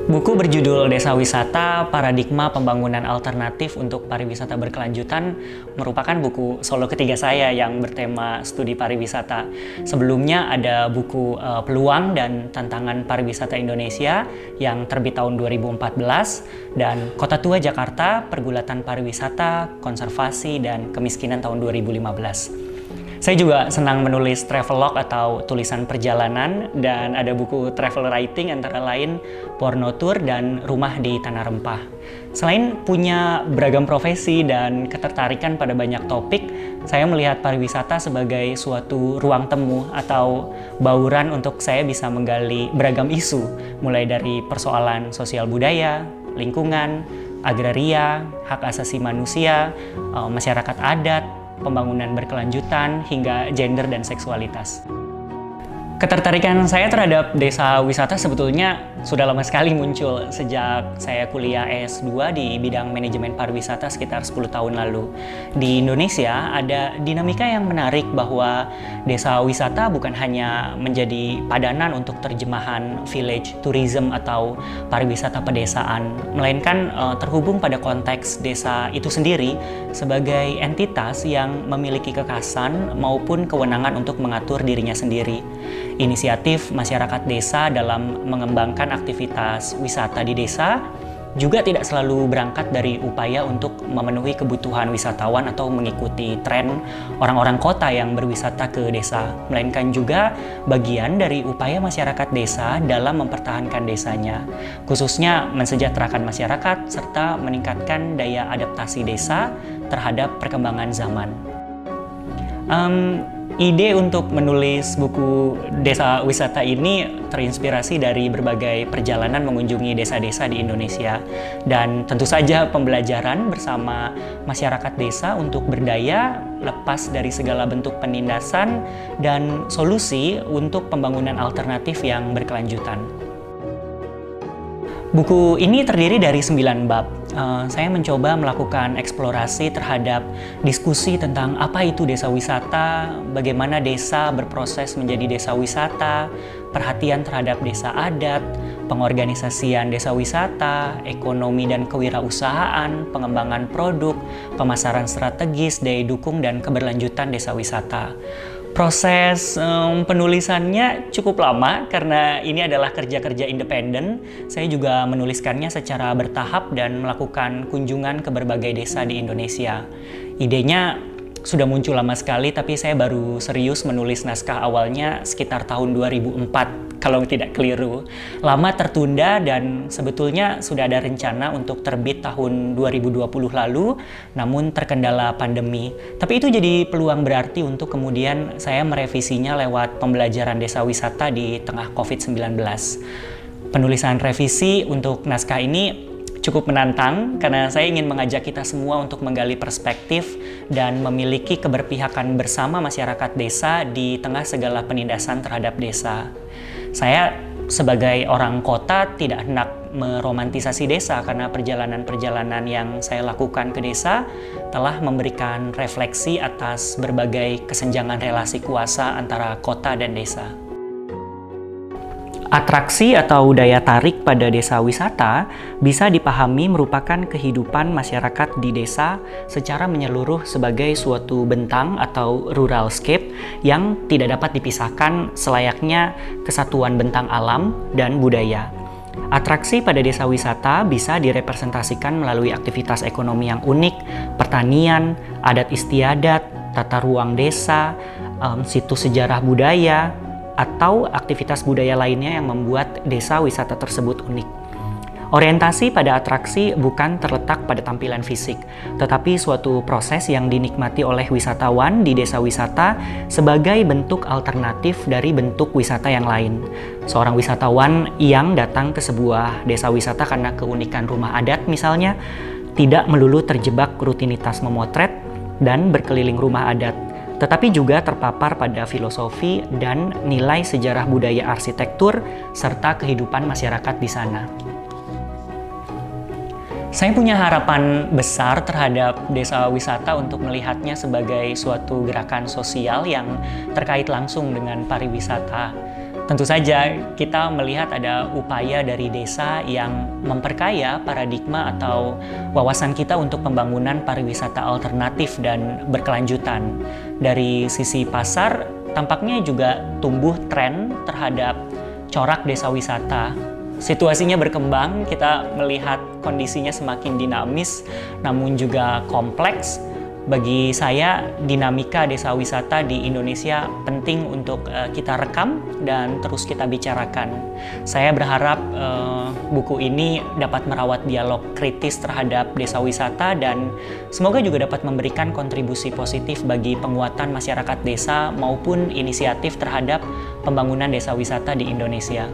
Buku berjudul Desa Wisata, Paradigma Pembangunan Alternatif untuk Pariwisata Berkelanjutan merupakan buku solo ketiga saya yang bertema studi pariwisata. Sebelumnya ada buku Peluang dan Tantangan Pariwisata Indonesia yang terbit tahun 2014 dan Kota Tua Jakarta, Pergulatan Pariwisata, Konservasi, dan Kemiskinan tahun 2015. Saya juga senang menulis travelog atau tulisan perjalanan dan ada buku travel writing antara lain Porno Tour dan Rumah di Tanah Rempah. Selain punya beragam profesi dan ketertarikan pada banyak topik, saya melihat pariwisata sebagai suatu ruang temu atau bauran untuk saya bisa menggali beragam isu, mulai dari persoalan sosial budaya, lingkungan, agraria, hak asasi manusia, masyarakat adat, pembangunan berkelanjutan, hingga gender dan seksualitas. Ketertarikan saya terhadap desa wisata sebetulnya sudah lama sekali muncul sejak saya kuliah S2 di bidang manajemen pariwisata sekitar 10 tahun lalu. Di Indonesia ada dinamika yang menarik bahwa desa wisata bukan hanya menjadi padanan untuk terjemahan village tourism atau pariwisata pedesaan, melainkan terhubung pada konteks desa itu sendiri sebagai entitas yang memiliki kekasan maupun kewenangan untuk mengatur dirinya sendiri. Inisiatif masyarakat desa dalam mengembangkan aktivitas wisata di desa juga tidak selalu berangkat dari upaya untuk memenuhi kebutuhan wisatawan atau mengikuti tren orang-orang kota yang berwisata ke desa, melainkan juga bagian dari upaya masyarakat desa dalam mempertahankan desanya, khususnya mensejahterakan masyarakat serta meningkatkan daya adaptasi desa terhadap perkembangan zaman. Ide untuk menulis buku desa wisata ini terinspirasi dari berbagai perjalanan mengunjungi desa-desa di Indonesia. Dan tentu saja pembelajaran bersama masyarakat desa untuk berdaya lepas dari segala bentuk penindasan dan solusi untuk pembangunan alternatif yang berkelanjutan. Buku ini terdiri dari 9 bab. Saya mencoba melakukan eksplorasi terhadap diskusi tentang apa itu desa wisata, bagaimana desa berproses menjadi desa wisata, perhatian terhadap desa adat, pengorganisasian desa wisata, ekonomi dan kewirausahaan, pengembangan produk, pemasaran strategis, daya dukung, dan keberlanjutan desa wisata. Proses penulisannya cukup lama karena ini adalah kerja-kerja independen. Saya juga menuliskannya secara bertahap dan melakukan kunjungan ke berbagai desa di Indonesia. Idenya sudah muncul lama sekali, tapi saya baru serius menulis naskah awalnya sekitar tahun 2004, kalau tidak keliru. Lama tertunda dan sebetulnya sudah ada rencana untuk terbit tahun 2020 lalu, namun terkendala pandemi. Tapi itu jadi peluang berarti untuk kemudian saya merevisinya lewat pembelajaran desa wisata di tengah COVID-19. Penulisan revisi untuk naskah ini cukup menantang karena saya ingin mengajak kita semua untuk menggali perspektif dan memiliki keberpihakan bersama masyarakat desa di tengah segala penindasan terhadap desa. Saya sebagai orang kota tidak hendak meromantisasi desa karena perjalanan-perjalanan yang saya lakukan ke desa telah memberikan refleksi atas berbagai kesenjangan relasi kuasa antara kota dan desa. Atraksi atau daya tarik pada desa wisata bisa dipahami merupakan kehidupan masyarakat di desa secara menyeluruh sebagai suatu bentang atau ruralscape yang tidak dapat dipisahkan selayaknya kesatuan bentang alam dan budaya. Atraksi pada desa wisata bisa direpresentasikan melalui aktivitas ekonomi yang unik, pertanian, adat istiadat, tata ruang desa, situs sejarah budaya, atau aktivitas budaya lainnya yang membuat desa wisata tersebut unik. Orientasi pada atraksi bukan terletak pada tampilan fisik, tetapi suatu proses yang dinikmati oleh wisatawan di desa wisata sebagai bentuk alternatif dari bentuk wisata yang lain. Seorang wisatawan yang datang ke sebuah desa wisata karena keunikan rumah adat misalnya, tidak melulu terjebak rutinitas memotret dan berkeliling rumah adat, tetapi juga terpapar pada filosofi dan nilai sejarah budaya arsitektur serta kehidupan masyarakat di sana. Saya punya harapan besar terhadap desa wisata untuk melihatnya sebagai suatu gerakan sosial yang terkait langsung dengan pariwisata. Tentu saja kita melihat ada upaya dari desa yang memperkaya paradigma atau wawasan kita untuk pembangunan pariwisata alternatif dan berkelanjutan. Dari sisi pasar, tampaknya juga tumbuh tren terhadap corak desa wisata. Situasinya berkembang, kita melihat kondisinya semakin dinamis, namun juga kompleks. Bagi saya, dinamika desa wisata di Indonesia penting untuk kita rekam dan terus kita bicarakan. Saya berharap buku ini dapat merawat dialog kritis terhadap desa wisata dan semoga juga dapat memberikan kontribusi positif bagi penguatan masyarakat desa maupun inisiatif terhadap pembangunan desa wisata di Indonesia.